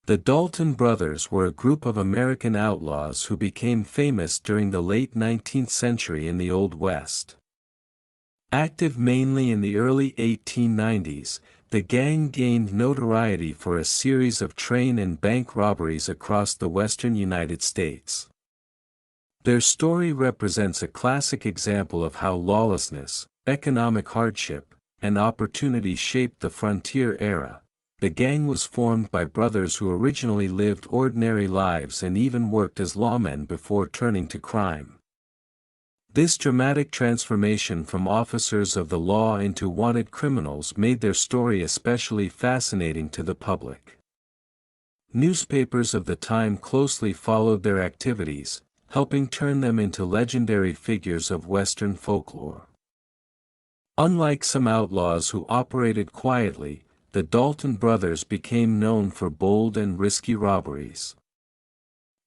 The Dalton brothers were a group of American outlaws who became famous during the late 19th century in the Old West. Active mainly in the early 1890s, the gang gained notoriety for a series of train and bank robberies across the western United States. Their story represents a classic example of how lawlessness, economic hardship, and opportunity shaped the frontier era. The gang was formed by brothers who originally lived ordinary lives and even worked as lawmen before turning to crime. This dramatic transformation from officers of the law into wanted criminals made their story especially fascinating to the public. Newspapers of the time closely followed their activities, helping turn them into legendary figures of Western folklore. Unlike some outlaws who operated quietly, the Dalton brothers became known for bold and risky robberies.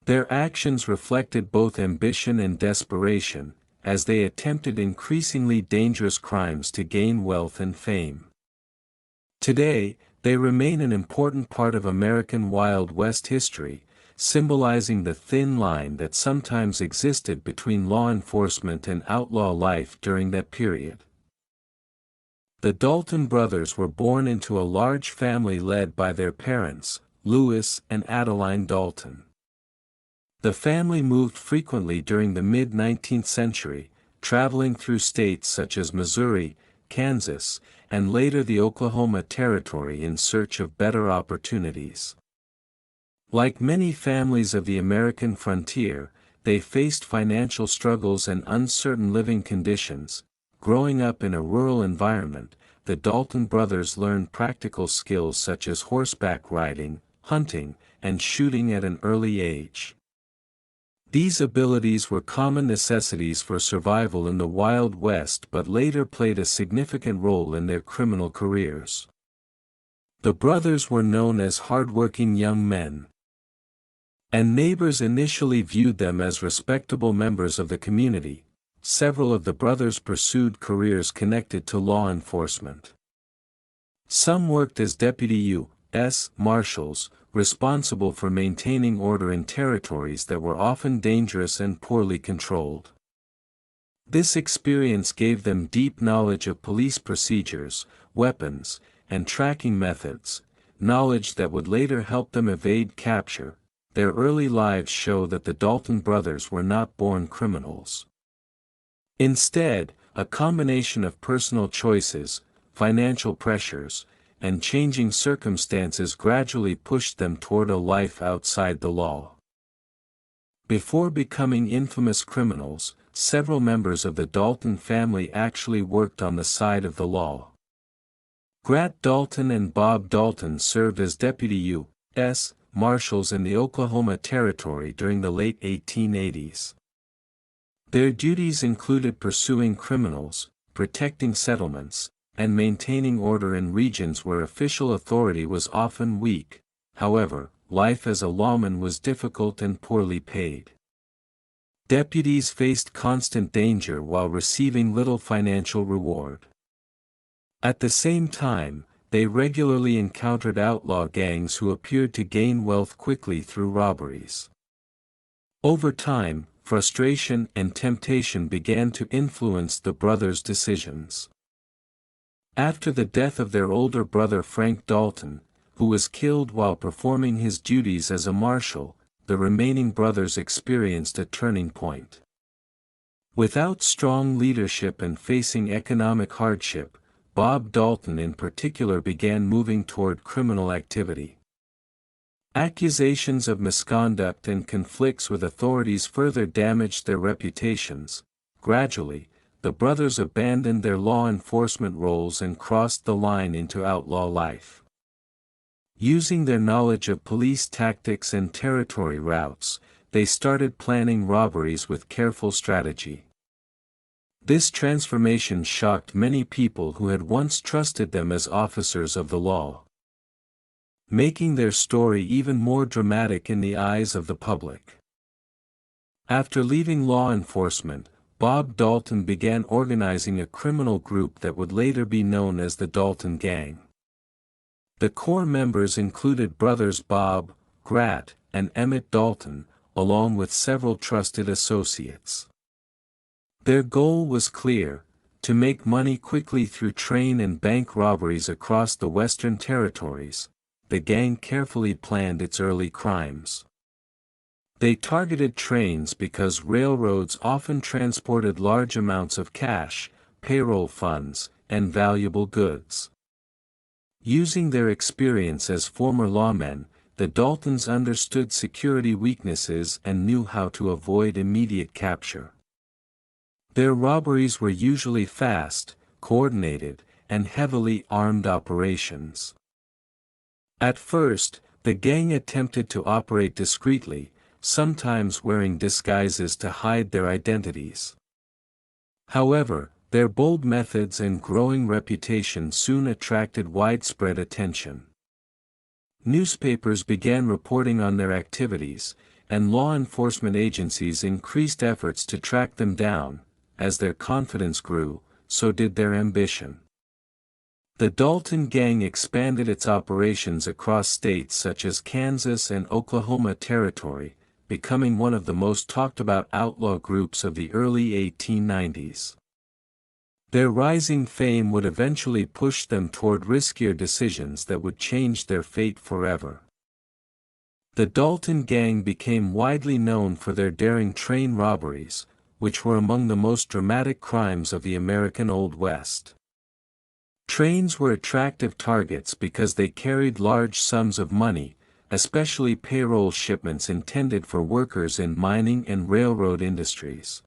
Their actions reflected both ambition and desperation, as they attempted increasingly dangerous crimes to gain wealth and fame. Today, they remain an important part of American Wild West history, symbolizing the thin line that sometimes existed between law enforcement and outlaw life during that period. The Dalton brothers were born into a large family led by their parents, Lewis and Adeline Dalton. The family moved frequently during the mid-19th century, traveling through states such as Missouri, Kansas, and later the Oklahoma Territory in search of better opportunities. Like many families of the American frontier, they faced financial struggles and uncertain living conditions. Growing up in a rural environment, the Dalton brothers learned practical skills such as horseback riding, hunting, and shooting at an early age. These abilities were common necessities for survival in the Wild West but later played a significant role in their criminal careers. The brothers were known as hardworking young men, and neighbors initially viewed them as respectable members of the community. Several of the brothers pursued careers connected to law enforcement. Some worked as deputy U.S. Marshals, responsible for maintaining order in territories that were often dangerous and poorly controlled. This experience gave them deep knowledge of police procedures, weapons, and tracking methods, knowledge that would later help them evade capture. Their early lives show that the Dalton brothers were not born criminals. Instead, a combination of personal choices, financial pressures, and changing circumstances gradually pushed them toward a life outside the law. Before becoming infamous criminals, several members of the Dalton family actually worked on the side of the law. Grant Dalton and Bob Dalton served as deputy U.S. Marshals in the Oklahoma Territory during the late 1880s. Their duties included pursuing criminals, protecting settlements, and maintaining order in regions where official authority was often weak. However, life as a lawman was difficult and poorly paid. Deputies faced constant danger while receiving little financial reward. At the same time, they regularly encountered outlaw gangs who appeared to gain wealth quickly through robberies. Over time, frustration and temptation began to influence the brothers' decisions. After the death of their older brother Frank Dalton, who was killed while performing his duties as a marshal, the remaining brothers experienced a turning point. Without strong leadership and facing economic hardship, Bob Dalton in particular began moving toward criminal activity. Accusations of misconduct and conflicts with authorities further damaged their reputations. Gradually, the brothers abandoned their law enforcement roles and crossed the line into outlaw life. Using their knowledge of police tactics and territory routes, they started planning robberies with careful strategy. This transformation shocked many people who had once trusted them as officers of the law, making their story even more dramatic in the eyes of the public. After leaving law enforcement, Bob Dalton began organizing a criminal group that would later be known as the Dalton Gang. The core members included brothers Bob, Gratt, and Emmett Dalton, along with several trusted associates. Their goal was clear: to make money quickly through train and bank robberies across the Western Territories. The gang carefully planned its early crimes. They targeted trains because railroads often transported large amounts of cash, payroll funds, and valuable goods. Using their experience as former lawmen, the Daltons understood security weaknesses and knew how to avoid immediate capture. Their robberies were usually fast, coordinated, and heavily armed operations. At first, the gang attempted to operate discreetly, sometimes wearing disguises to hide their identities. However, their bold methods and growing reputation soon attracted widespread attention. Newspapers began reporting on their activities, and law enforcement agencies increased efforts to track them down. As their confidence grew, so did their ambition. The Dalton gang expanded its operations across states such as Kansas and Oklahoma Territory, becoming one of the most talked-about outlaw groups of the early 1890s. Their rising fame would eventually push them toward riskier decisions that would change their fate forever. The Dalton gang became widely known for their daring train robberies, which were among the most dramatic crimes of the American Old West. Trains were attractive targets because they carried large sums of money, especially payroll shipments intended for workers in mining and railroad industries.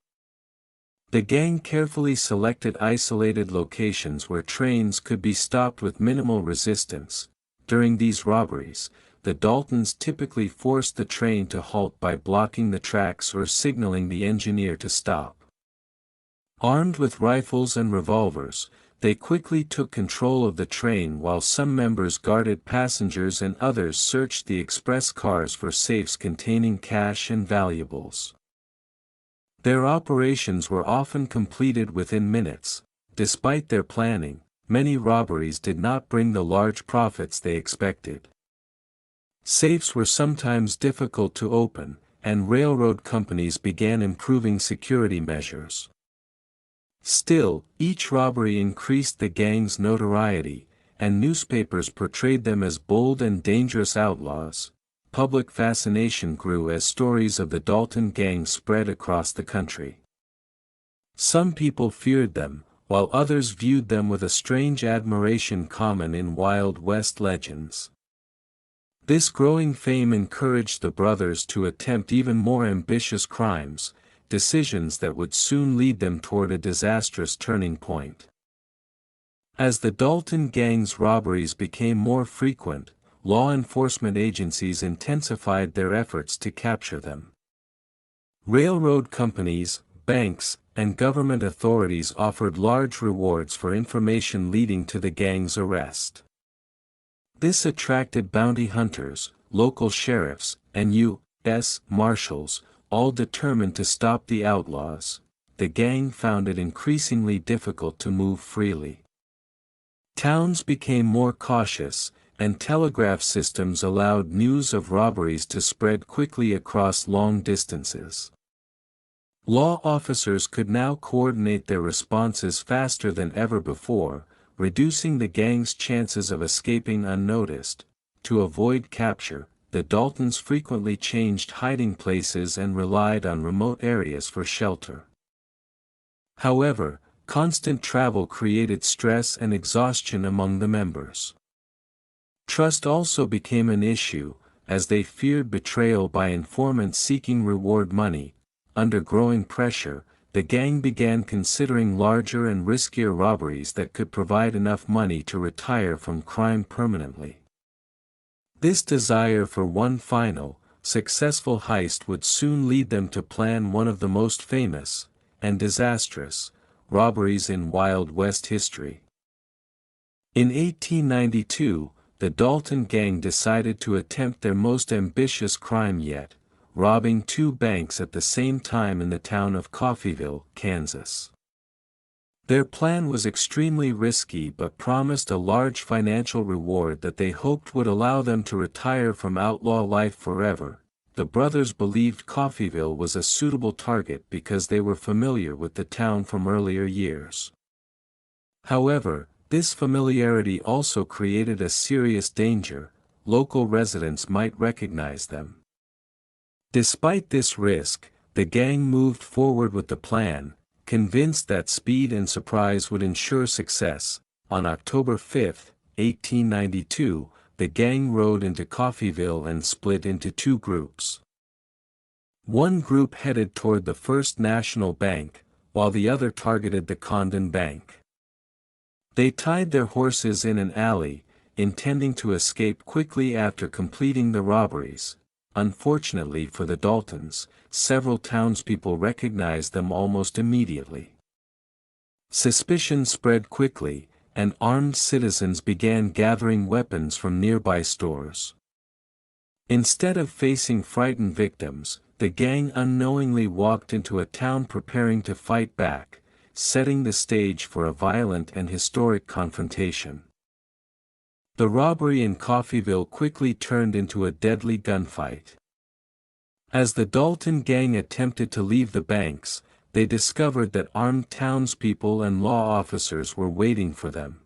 The gang carefully selected isolated locations where trains could be stopped with minimal resistance. During these robberies, the Daltons typically forced the train to halt by blocking the tracks or signaling the engineer to stop. Armed with rifles and revolvers, they quickly took control of the train while some members guarded passengers and others searched the express cars for safes containing cash and valuables. Their operations were often completed within minutes. Despite their planning, many robberies did not bring the large profits they expected. Safes were sometimes difficult to open, and railroad companies began improving security measures. Still, each robbery increased the gang's notoriety, and newspapers portrayed them as bold and dangerous outlaws. Public fascination grew as stories of the Dalton gang spread across the country. Some people feared them, while others viewed them with a strange admiration common in Wild West legends. This growing fame encouraged the brothers to attempt even more ambitious crimes, decisions that would soon lead them toward a disastrous turning point. As the Dalton gang's robberies became more frequent, law enforcement agencies intensified their efforts to capture them. Railroad companies, banks, and government authorities offered large rewards for information leading to the gang's arrest. This attracted bounty hunters, local sheriffs, and U.S. Marshals, all determined to stop the outlaws. The gang found it increasingly difficult to move freely. Towns became more cautious, and telegraph systems allowed news of robberies to spread quickly across long distances. Law officers could now coordinate their responses faster than ever before, reducing the gang's chances of escaping unnoticed. To avoid capture, the Daltons frequently changed hiding places and relied on remote areas for shelter. However, constant travel created stress and exhaustion among the members. Trust also became an issue, as they feared betrayal by informants seeking reward money. Under growing pressure, the gang began considering larger and riskier robberies that could provide enough money to retire from crime permanently. This desire for one final, successful heist would soon lead them to plan one of the most famous, and disastrous, robberies in Wild West history. In 1892, the Dalton gang decided to attempt their most ambitious crime yet, robbing two banks at the same time in the town of Coffeyville, Kansas. Their plan was extremely risky but promised a large financial reward that they hoped would allow them to retire from outlaw life forever. The brothers believed Coffeyville was a suitable target because they were familiar with the town from earlier years. However, this familiarity also created a serious danger. Local residents might recognize them. Despite this risk, the gang moved forward with the plan, convinced that speed and surprise would ensure success. On October 5, 1892, the gang rode into Coffeyville and split into two groups. One group headed toward the First National Bank, while the other targeted the Condon Bank. They tied their horses in an alley, intending to escape quickly after completing the robberies. Unfortunately for the Daltons, several townspeople recognized them almost immediately. Suspicion spread quickly, and armed citizens began gathering weapons from nearby stores. Instead of facing frightened victims, the gang unknowingly walked into a town preparing to fight back, setting the stage for a violent and historic confrontation. The robbery in Coffeyville quickly turned into a deadly gunfight. As the Dalton gang attempted to leave the banks, they discovered that armed townspeople and law officers were waiting for them.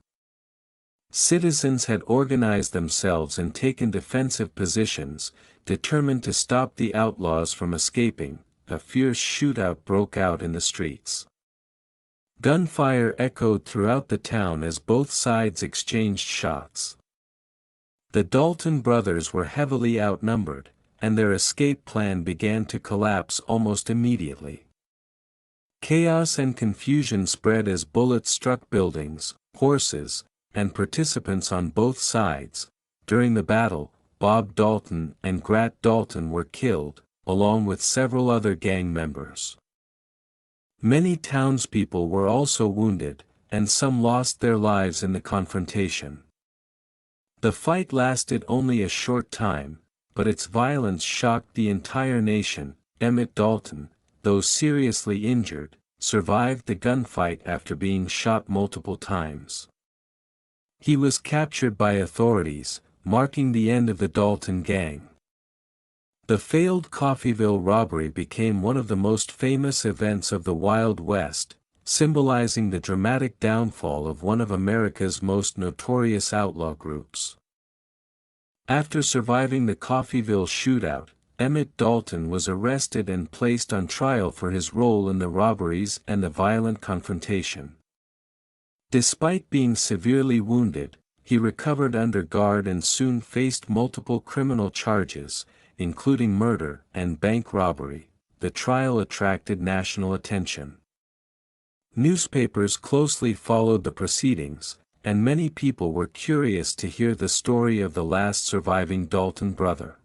Citizens had organized themselves and taken defensive positions, determined to stop the outlaws from escaping. A fierce shootout broke out in the streets. Gunfire echoed throughout the town as both sides exchanged shots. The Dalton brothers were heavily outnumbered, and their escape plan began to collapse almost immediately. Chaos and confusion spread as bullets struck buildings, horses, and participants on both sides. During the battle, Bob Dalton and Grat Dalton were killed, along with several other gang members. Many townspeople were also wounded, and some lost their lives in the confrontation. The fight lasted only a short time, but its violence shocked the entire nation. Emmett Dalton, though seriously injured, survived the gunfight after being shot multiple times. He was captured by authorities, marking the end of the Dalton gang. The failed Coffeyville robbery became one of the most famous events of the Wild West, symbolizing the dramatic downfall of one of America's most notorious outlaw groups. After surviving the Coffeyville shootout, Emmett Dalton was arrested and placed on trial for his role in the robberies and the violent confrontation. Despite being severely wounded, he recovered under guard and soon faced multiple criminal charges, including murder and bank robbery. The trial attracted national attention. Newspapers closely followed the proceedings, and many people were curious to hear the story of the last surviving Dalton brother.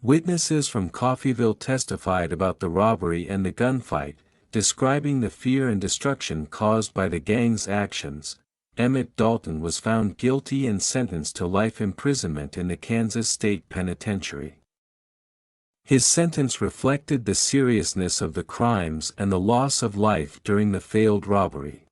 Witnesses from Coffeyville testified about the robbery and the gunfight, describing the fear and destruction caused by the gang's actions. Emmett Dalton was found guilty and sentenced to life imprisonment in the Kansas State Penitentiary. His sentence reflected the seriousness of the crimes and the loss of life during the failed robbery.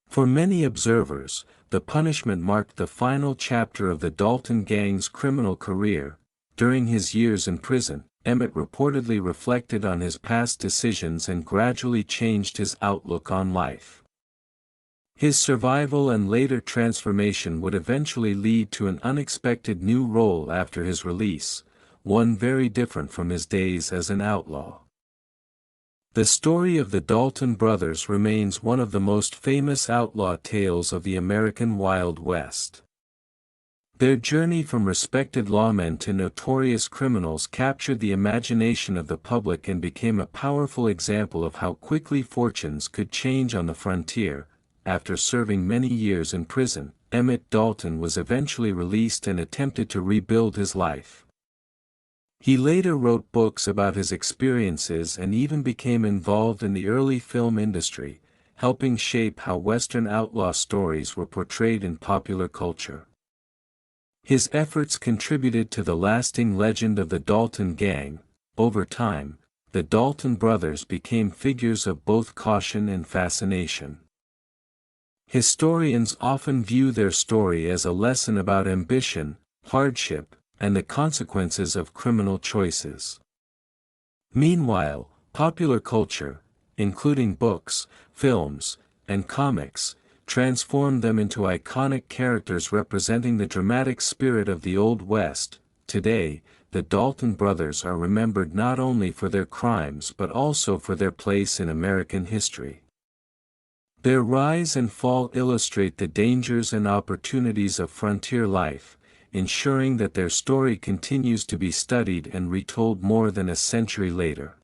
For many observers, the punishment marked the final chapter of the Dalton gang's criminal career. During his years in prison, Emmett reportedly reflected on his past decisions and gradually changed his outlook on life. His survival and later transformation would eventually lead to an unexpected new role after his release, one very different from his days as an outlaw. The story of the Dalton brothers remains one of the most famous outlaw tales of the American Wild West. Their journey from respected lawmen to notorious criminals captured the imagination of the public and became a powerful example of how quickly fortunes could change on the frontier. After serving many years in prison, Emmett Dalton was eventually released and attempted to rebuild his life. He later wrote books about his experiences and even became involved in the early film industry, helping shape how Western outlaw stories were portrayed in popular culture. His efforts contributed to the lasting legend of the Dalton gang. Over time, the Dalton brothers became figures of both caution and fascination. Historians often view their story as a lesson about ambition, hardship, and the consequences of criminal choices. Meanwhile, popular culture, including books, films, and comics, transformed them into iconic characters representing the dramatic spirit of the Old West. Today, the Dalton brothers are remembered not only for their crimes but also for their place in American history. Their rise and fall illustrate the dangers and opportunities of frontier life, ensuring that their story continues to be studied and retold more than a century later.